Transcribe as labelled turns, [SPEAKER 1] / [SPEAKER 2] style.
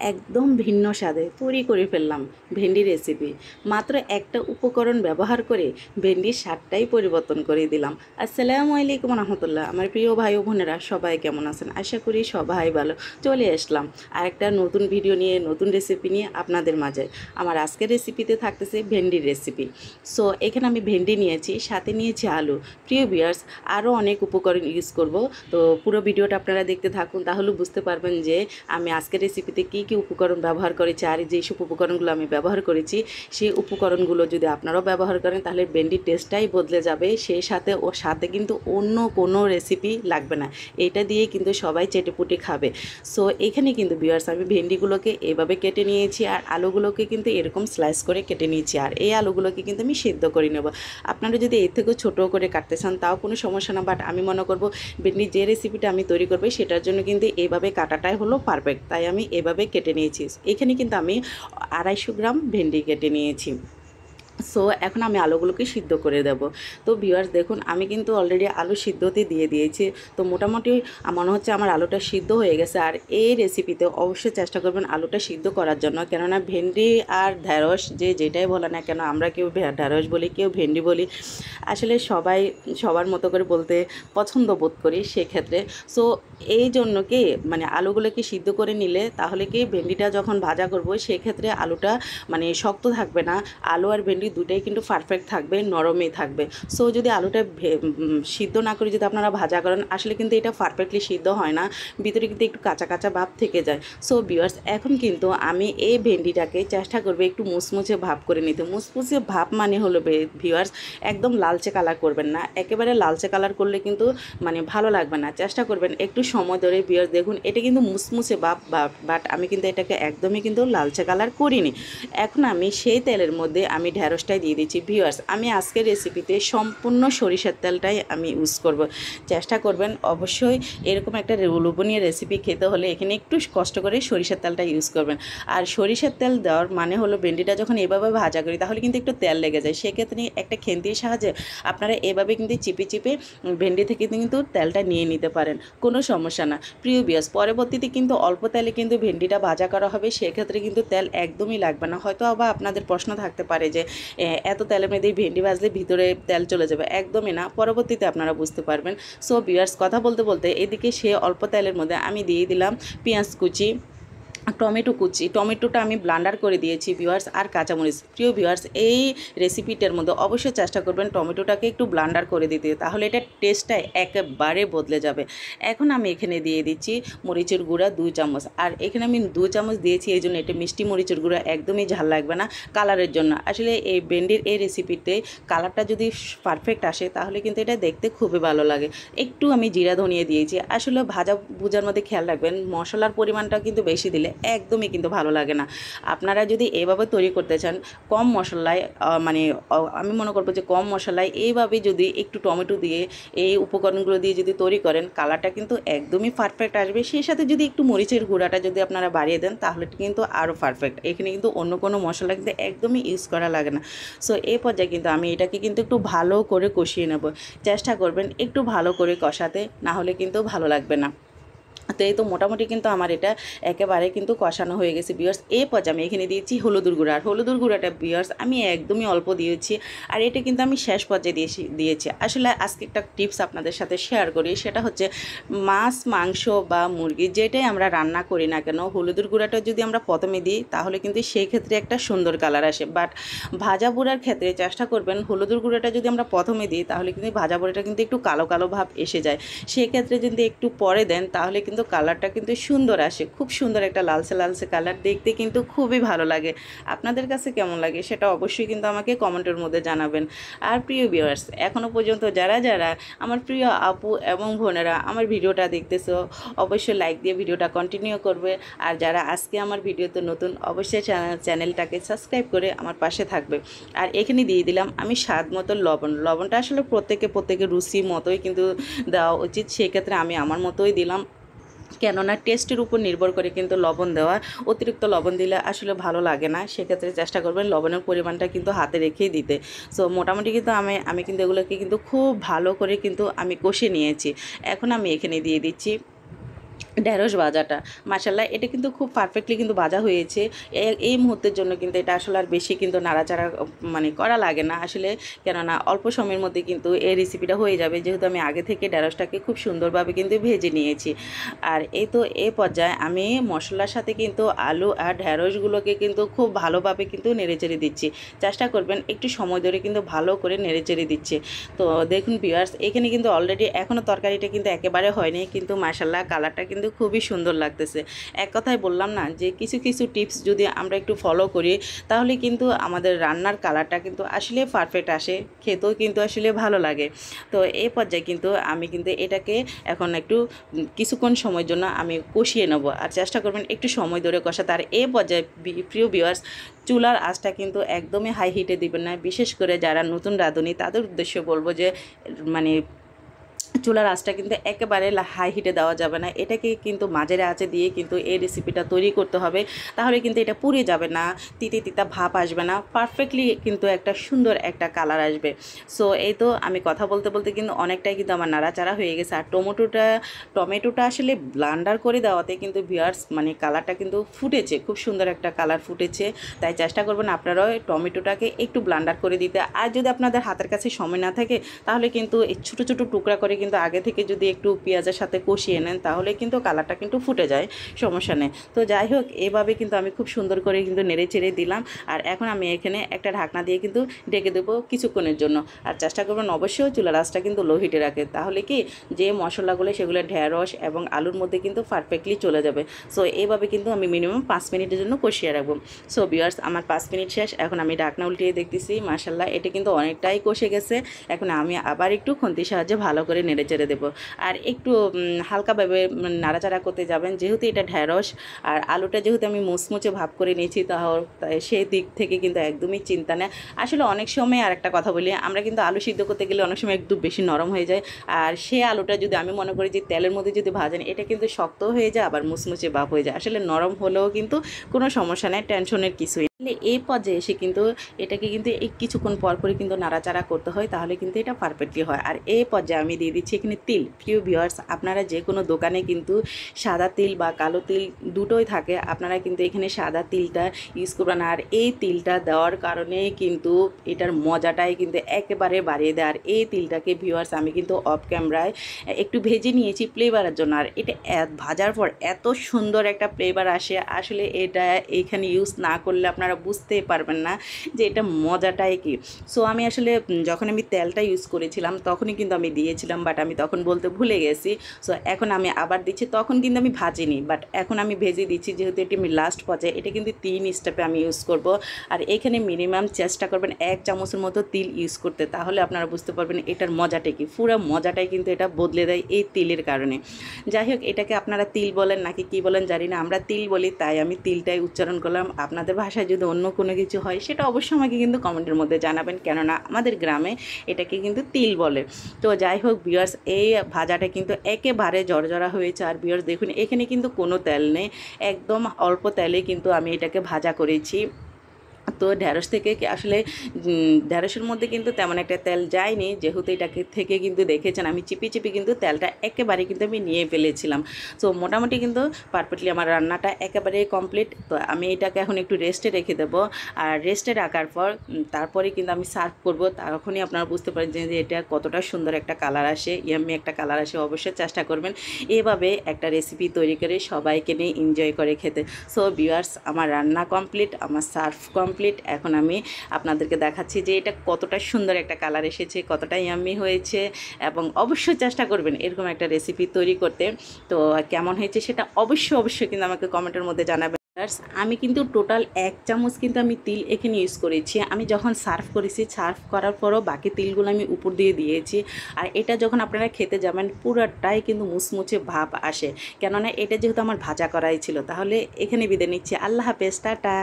[SPEAKER 1] একদম ভিন্ন স্বাদে তৈরি করে ফেললাম ভেন্ডি রেসিপি। মাত্র একটা উপকরণ ব্যবহার করে ভেন্ডির স্বাদটাই পরিবর্তন করে দিলাম। আসসালামু আলাইকুম রহমতুল্লাহ। আমার প্রিয় ভাই ও বোনেরা সবাই কেমন আছেন? আশা করি সবাই ভালো। চলে আসলাম আরেকটা নতুন ভিডিও নিয়ে, নতুন রেসিপি নিয়ে আপনাদের মাঝে। আমার আজকের রেসিপিতে থাকতেছে ভেন্ডির রেসিপি। সো এখানে আমি ভেন্ডি নিয়েছি, সাথে নিয়েছি আলু। প্রিয় ভিউয়ার্স, আরও অনেক উপকরণ ইউজ করব। তো পুরো ভিডিওটা আপনারা দেখতে থাকুন, তাহলে বুঝতে পারবেন যে আমি আজকের রেসিপিতে কী কী উপকরণ ব্যবহার করেছি। আর যেসব উপকরণগুলো আমি ব্যবহার করেছি, সেই উপকরণগুলো যদি আপনারাও ব্যবহার করেন তাহলে ভেন্ডির টেস্টটাই বদলে যাবে। সেই সাথে ওর সাথে কিন্তু অন্য কোনো রেসিপি লাগবে না, এটা দিয়ে কিন্তু সবাই চেটেপুটে খাবে। সো এখানে কিন্তু ভিউয়ার্স আমি ভেন্ডিগুলোকে এভাবে কেটে নিয়েছি, আর আলুগুলোকে কিন্তু এরকম স্লাইস করে কেটে নিয়েছি। আর এই আলুগুলোকে কিন্তু আমি সিদ্ধ করে নেব। আপনারা যদি এর থেকেও ছোটো করে কাটতে চান তাও কোনো সমস্যা না, বাট আমি মনে করব ভেন্ডির যে রেসিপিটা আমি তৈরি করবো সেটার জন্য কিন্তু এইভাবে কাটাটাই হলো পারফেক্ট, তাই আমি এভাবে কেটে নিয়েছি। এখানে কিন্তু আমি 250 গ্রাম ভেন্ডি কেটে নিয়েছি। সো এখন আমি আলুগুলোকে সিদ্ধ করে দেব। তো ভিউয়ার্স দেখুন, আমি কিন্তু অলরেডি আলু সিদ্ধতে দিয়ে দিয়েছি। তো মোটামুটি মনে হচ্ছে আমার আলুটা সিদ্ধ হয়ে গেছে। আর এই রেসিপিতে অবশ্যই চেষ্টা করবেন আলুটা সিদ্ধ করার জন্য, কেননা ভেন্ডি আর ঢ্যাঁড়স যেটাই বলে না কেন, আমরা কেউ ঢ্যাঁড়স বলি, কেউ ভেন্ডি বলি, আসলে সবাই সবার মতো করে বলতে পছন্দ বোধ করি সেক্ষেত্রে। সো এই জন্য কি মানে আলুগুলোকে সিদ্ধ করে নিলে তাহলে কি ভেন্ডিটা যখন ভাজা করবো সেক্ষেত্রে আলুটা মানে শক্ত থাকবে না, আলু আর ভেন্ডি দুটাই কিন্তু পারফেক্ট থাকবে, নরমই থাকবে। সো যদি আলুটা সিদ্ধ না করে যদি আপনারা ভাজা করেন, আসলে কিন্তু এটা পারফেক্টলি সিদ্ধ হয় না, ভিতরে কিন্তু একটু কাঁচা কাঁচা ভাব থেকে যায়। সো ভিউয়ার্স, এখন কিন্তু আমি এই ভেন্ডিটাকে চেষ্টা করবো একটু মুচমুচে ভাব করে নিতে। মুচমুচে ভাব মানে হলো ভিউয়ার্স, একদম লালচে কালার করবেন না, একেবারে লালচে কালার করলে কিন্তু মানে ভালো লাগবে না। চেষ্টা করবেন একটু সময় ধরে। ভিউয়ার্স দেখুন, এটা কিন্তু মুচমুচে ভাব, বাট আমি কিন্তু এটাকে একদমই কিন্তু লালচে কালার করিনি। এখন আমি সেই তেলের মধ্যে আমি ঢ্যাঁড়সটাই দিয়ে দিচ্ছি। ভিউয়ার্স, আমি আজকের রেসিপিতে সম্পূর্ণ সরিষার তেলটাই আমি ইউজ করব। চেষ্টা করবেন অবশ্যই এরকম একটা লোভনীয় রেসিপি খেতে হলে এখানে একটু কষ্ট করে সরিষার তেলটা ইউজ করবেন। আর সরিষার তেল দেওয়ার মানে হলো ভেন্ডিটা যখন এভাবে ভাজা করি তাহলে কিন্তু একটু তেল লেগে যায়, সেক্ষেত্রে একটা খেন্তির সাহায্যে আপনারা এভাবে কিন্তু চিপে চিপে ভেন্ডি থেকে কিন্তু তেলটা নিয়ে নিতে পারেন, কোনো সমস্যা না। প্রিয় ভিউয়ার্স, পরবর্তীতে কিন্তু অল্প তেলে কিন্তু ভেন্ডিটা ভাজা করা হবে, সেক্ষেত্রে কিন্তু তেল একদমই লাগবে না। হয়তো আবার আপনাদের প্রশ্ন থাকতে পারে যে এত তেলের মধ্যেই ভেন্ডি ভাজলে ভিতরে তেল চলে যাবে, একদমই না, পরবর্তীতে আপনারা বুঝতে পারবেন। সো ভিউয়ার্স, কথা বলতে বলতে এদিকে সে অল্প তেলের মধ্যে আমি দিয়ে দিলাম পেঁয়াজ কুচি, টমেটো কুচি, টমেটোটা আমি ব্লান্ডার করে দিয়েছি ভিউয়ার্স, আর কাঁচামরিচ। প্রিয় ভিউয়ার্স, এই রেসিপিটার মধ্যে অবশ্যই চেষ্টা করবেন টমেটোটাকে একটু ব্লান্ডার করে দিতে, তাহলে এটা টেস্টটা একেবারে বদলে যাবে। এখন আমি এখানে দিয়ে দিচ্ছি মরিচের গুঁড়া 2 চামচ, আর এখানে আমি 2 চামচ দিয়েছি এই জন্য এটা মিষ্টি মরিচের গুঁড়া, একদমই ঝাল লাগবে না, কালারের জন্য। আসলে এই ভেন্ডির এই রেসিপিতে কালারটা যদি পারফেক্ট আসে তাহলে কিন্তু এটা দেখতে খুবই ভালো লাগে। একটু আমি জিরা ধনিয়ে দিয়েছি। আসলে ভাজা ভুজার মধ্যে খেয়াল রাখবেন মশলার পরিমাণটা কিন্তু বেশি দিলে একদমই কিন্তু ভালো লাগে না। আপনারা যদি এইভাবে তৈরি করতে চান কম মশলায়, মানে আমি মনে করবো যে কম মশলায় এইভাবে যদি একটু টমেটো দিয়ে এই উপকরণগুলো দিয়ে যদি তৈরি করেন, কালারটা কিন্তু একদমই পারফেক্ট আসবে। সেই সাথে যদি একটু মরিচের গুঁড়াটা যদি আপনারা বাড়িয়ে দেন তাহলে কিন্তু আরও পারফেক্ট। এখানে কিন্তু অন্য কোনো মশলা কিন্তু একদমই ইউজ করা লাগে না। সো এই পর্যায়ে কিন্তু আমি এটাকে কিন্তু একটু ভালো করে কষিয়ে নেব। চেষ্টা করবেন একটু ভালো করে কষাতে, না হলে কিন্তু ভালো লাগবে না। তো এই তো মোটামুটি কিন্তু আমার এটা একেবারে কিন্তু কষানো হয়ে গেছে ভিউয়ার্স। এই পর্যায়ে আমি এখানে দিয়েছি হলুদের গুঁড়া, আর হলুদের গুঁড়াটা ভিউয়ার্স আমি একদমই অল্প দিয়েছি, আর এটা কিন্তু আমি শেষ পর্যায়ে দিয়েছি। আসলে আজকে একটা টিপস আপনাদের সাথে শেয়ার করি, সেটা হচ্ছে মাছ, মাংস বা মুরগি যেটাই আমরা রান্না করি না কেন, হলুদের গুঁড়াটা যদি আমরা প্রথমে দিই তাহলে কিন্তু সেই ক্ষেত্রে একটা সুন্দর কালার আসে। বাট ভাজা বুড়ার ক্ষেত্রে চেষ্টা করবেন হলুদের গুঁড়াটা যদি আমরা প্রথমে দিই তাহলে কিন্তু ভাজা বুড়াটা কিন্তু একটু কালো কালো ভাব এসে যায়। সেক্ষেত্রে যদি একটু পরে দেন তাহলে কিন্তু কালারটা কিন্তু সুন্দর আসে, খুব সুন্দর একটা লালচে লালচে কালার, দেখতে কিন্তু খুবই ভালো লাগে। আপনাদের কাছে কেমন লাগে সেটা অবশ্যই কিন্তু আমাকে কমেন্টের মধ্যে জানাবেন। আর প্রিয় ভিউয়ার্স, এখনও পর্যন্ত যারা যারা আমার প্রিয় আপু এবং বোনেরা আমার ভিডিওটা দেখতেছো অবশ্যই লাইক দিয়ে ভিডিওটা কন্টিনিউ করবে। আর যারা আজকে আমার ভিডিওতে নতুন অবশ্যই চ্যানেলটাকে সাবস্ক্রাইব করে আমার পাশে থাকবে। আর এখানে দিয়ে দিলাম আমি স্বাদ মতো লবণ। লবণটা আসলে প্রত্যেকের রুচি মতোই কিন্তু দেওয়া উচিত, সেক্ষেত্রে আমি আমার মতোই দিলাম, কেননা টেস্টের উপর নির্ভর করে কিন্তু লবণ দেওয়া। অতিরিক্ত লবণ দিলে আসলে ভালো লাগে না, সেক্ষেত্রে চেষ্টা করবেন লবণের পরিমাণটা কিন্তু হাতে রেখেই দিতে। সো মোটামুটি কিন্তু আমি কিন্তু এগুলোকে কিন্তু খুব ভালো করে কিন্তু আমি কষে নিয়েছি। এখন আমি এখানে দিয়ে দিচ্ছি ঢেঁড়স ভাজাটা মাশাল্লাহ এটা কিন্তু খুব পারফেক্টলি কিন্তু ভাজা হয়েছে। এই মুহূর্তের জন্য কিন্তু এটা আসলে আর বেশি কিন্তু নাড়াচাড়া মানে করা লাগে না আসলে, কেননা অল্প সময়ের মধ্যে কিন্তু এই রেসিপিটা হয়ে যাবে, যেহেতু আমি আগে থেকে ঢেঁড়সটাকে খুব সুন্দরভাবে কিন্তু ভেজে নিয়েছি। আর এই তো এই পর্যায়ে আমি মশলার সাথে কিন্তু আলু আর ঢেঁড়সগুলোকে কিন্তু খুব ভালোভাবে কিন্তু নেড়েচেড়ে দিচ্ছি। চেষ্টা করবেন একটু সময় ধরে কিন্তু ভালো করে নেড়েচেড়ে দিচ্ছে। তো দেখুন ভিউয়ার্স, এখানে কিন্তু অলরেডি এখনও তরকারিটা কিন্তু একেবারে হয়নি, কিন্তু মাশাল্লাহ কালারটা কিন্তু খুবই সুন্দর লাগতেছে। এক কথায় বললাম না যে কিছু কিছু টিপস যদি আমরা একটু ফলো করি তাহলে কিন্তু আমাদের রান্নার কালারটা কিন্তু আসলে পারফেক্ট আসে, খেতেও কিন্তু আসলে ভালো লাগে। তো এই পর্যায়ে কিন্তু আমি কিন্তু এটাকে এখন একটু কিছুক্ষণ সময়ের জন্য আমি কষিয়ে নেব, আর চেষ্টা করবেন একটু সময় ধরে কষাতে। আর এই পর্যায়ে প্রিয় ভিউয়ার্স, চুলার আঁচটা কিন্তু একদমই হাই হিটে দিবেন না, বিশেষ করে যারা নতুন রাঁধুনি তাদের উদ্দেশ্যে বলবো যে মানে চুলার আঁচটা কিন্তু একেবারে হাই হিটে দেওয়া যাবে না, এটাকে কিন্তু মাঝারি আঁচে দিয়ে কিন্তু এই রেসিপিটা তৈরি করতে হবে। তাহলে কিন্তু এটা পুড়ে যাবে না, তিতা তিতা ভাব আসবে না, পারফেক্টলি কিন্তু একটা সুন্দর একটা কালার আসবে। সো এই তো আমি কথা বলতে বলতে কিন্তু অনেকটাই কিন্তু আমার নাড়াচাড়া হয়ে গেছে। আর টমেটোটা আসলে ব্লান্ডার করে দেওয়াতে কিন্তু ভিউয়ার্স মানে কালারটা কিন্তু ফুটেছে, খুব সুন্দর একটা কালার ফুটেছে। তাই চেষ্টা করবেন আপনারাও টমেটোটাকে একটু ব্লান্ডার করে দিতে। আর যদি আপনাদের হাতের কাছে সময় না থাকে তাহলে কিন্তু এই ছোটো ছোটো টুকরা করে কিন্তু আগে থেকে যদি একটু পেঁয়াজের সাথে কষিয়ে নেন তাহলে কিন্তু কালারটা কিন্তু ফুটে যায়, সমস্যা নেই। তো যাই হোক, এভাবে কিন্তু আমি খুব সুন্দর করে কিন্তু নেড়ে চেড়ে দিলাম। আর এখন আমি এখানে একটা ঢাকনা দিয়ে কিন্তু ঢেকে দেবো কিছুক্ষণের জন্য। আর চেষ্টা করবেন অবশ্যই চুলার আঁচটা কিন্তু লো হিটে রাখে, তাহলে কি যে মশলাগুলো সেগুলো ঢেঁড়স এবং আলুর মধ্যে কিন্তু পারফেক্টলি চলে যাবে। সো এইভাবে কিন্তু আমি মিনিমাম 5 মিনিটের জন্য কষিয়ে রাখবো। সো ভিউয়ার্স, আমার 5 মিনিট শেষ। এখন আমি ঢাকনা উল্টিয়ে দেখতেছি, মাশাল্লাহ এটা কিন্তু অনেকটাই কষে গেছে। এখন আমি আবার একটু খুন্তির সাহায্যে ভালো করে নেড়ে চেড়ে দেবো। আর একটু হালকাভাবে নাড়াচাড়া করতে যাবেন, যেহেতু এটা ঢেঁড়স আর আলুটা যেহেতু আমি মুচমুচে ভাব করে নিয়েছি, তাহলে সেই দিক থেকে কিন্তু একদমই চিন্তা নেই। আসলে অনেক সময় আর একটা কথা বলি, আমরা কিন্তু আলু সিদ্ধ করতে গেলে অনেক সময় একটু বেশি নরম হয়ে যায়। আর সে আলুটা যদি আমি মনে করি যে তেলের মধ্যে যদি ভাজেন, এটা কিন্তু শক্ত হয়ে যায়, আবার মুচমুচে ভাব হয়ে যায়। আসলে নরম হলেও কিন্তু কোনো সমস্যা নেই, টেনশনের কিছুই। এই পর্যায়ে এসে কিন্তু এটাকে কিন্তু এই কিছুক্ষণ পরপরই কিন্তু নাড়াচাড়া করতে হয়, তাহলে কিন্তু এটা পারফেক্টলি হয়। আর এই পর্যায়ে আমি দিয়ে দিচ্ছি এখানে তিল। প্রিয় ভিউয়ার্স, আপনারা যে কোনো দোকানে কিন্তু সাদা তিল বা কালো তিল দুটোই থাকে, আপনারা কিন্তু এখানে সাদা তিলটা ইউজ করবেন। আর এই তিলটা দেওয়ার কারণে কিন্তু এটার মজাটাই কিন্তু একেবারে বাড়িয়ে দেয়। আর এই তিলটাকে ভিউয়ার্স আমি কিন্তু অফ ক্যামেরায় একটু ভেজে নিয়েছি ফ্লেভারের জন্য। আর এটা ভাজার পর এত সুন্দর একটা ফ্লেভার আসে, আসলে এটা এখানে ইউজ না করলে আপনারা বুঝতেই পারবেন না যে এটা মজাটাই কি। সো আমি আসলে যখন আমি তেলটা ইউজ করেছিলাম তখনই কিন্তু আমি দিয়েছিলাম, বাট আমি তখন বলতে ভুলে গেছি। সো এখন আমি আবার দিচ্ছি, তখন কিন্তু আমি ভাজিনি, বাট এখন আমি ভেজে দিচ্ছি, যেহেতু এটি আমি লাস্ট পর্যায়ে, এটা কিন্তু 3 স্টেপে আমি ইউজ করব। আর এখানে মিনিমাম চেষ্টা করবেন 1 চামচের মতো তিল ইউজ করতে, তাহলে আপনারা বুঝতে পারবেন এটার মজাটা কি। পুরো মজাটাই কিন্তু এটা বদলে দেয় এই তিলের কারণে। যাই হোক, এটাকে আপনারা তিল বলেন নাকি কি বলেন জানি না, আমরা তিল বলি, তাই আমি তিলটাই উচ্চারণ করলাম। আপনাদের ভাষায় যদি অন্য কোনো কিছু হয় সেটা অবশ্যই আমাকে কিন্তু কমেন্টের মধ্যে জানাবেন, কেননা আমাদের গ্রামে এটাকে কিন্তু তিল বলে। তো যাই হোক ভিউয়ার্স, এই ভাজাটা কিন্তু একেবারে জড়জড়া হয়েছে। আর ভিউয়ার্স দেখুন, এখানে কিন্তু কোনো তেল নেই, একদম অল্প তেলে কিন্তু আমি এটাকে ভাজা করেছি। তো ঢ্যাঁড়স থেকে আসলে ঢ্যাঁড়সের মধ্যে কিন্তু তেমন একটা তেল যায়নি, যেহেতু এটাকে থেকে কিন্তু দেখেছেন আমি চিপি চিপি কিন্তু তেলটা একেবারে কিন্তু আমি নিয়ে ফেলেছিলাম। সো মোটামুটি কিন্তু পারফেক্টলি আমার রান্নাটা একেবারে কমপ্লিট। তো আমি এটাকে এখন একটু রেস্টে রেখে দেবো। আর রেস্টে রাখার পর তারপরে কিন্তু আমি সার্ভ করবো, তখনই আপনারা বুঝতে পারেন যে এটা কতটা সুন্দর একটা কালার আসে, ইয়াম্মি একটা কালার আসে। অবশ্যই চেষ্টা করবেন এভাবে একটা রেসিপি তৈরি করে সবাইকে নিয়ে এনজয় করে খেতে। সো ভিউয়ার্স, আমার রান্না কমপ্লিট, আমার সার্ভ কমপ্লিট। এখন আমি আপনাদেরকে দেখাচ্ছি যে এটা কতটা সুন্দর একটা কালার এসেছে, কতটা ইয়াম্মি হয়েছে। এবং অবশ্যই চেষ্টা করবেন এরকম একটা রেসিপি তৈরি করতে। তো কেমন হয়েছে সেটা অবশ্যই কিন্তু আমাকে কমেন্টের মধ্যে জানাবেন। আমি কিন্তু টোটাল 1 চামচ কিন্তু আমি তিল এখানে ইউজ করেছি। আমি যখন সার্ভ করেছি, সার্ভ করার পরও বাকি তিলগুলো আমি উপর দিয়ে দিয়েছি। আর এটা যখন আপনারা খেতে যাবেন পুরোটাই কিন্তু মুচমুচে ভাব আসে, কেননা এটা যেহেতু আমার ভাজা করাই ছিল। তাহলে এখানে বিদায় নিচ্ছি, আল্লাহ হাফেজ, টাটা।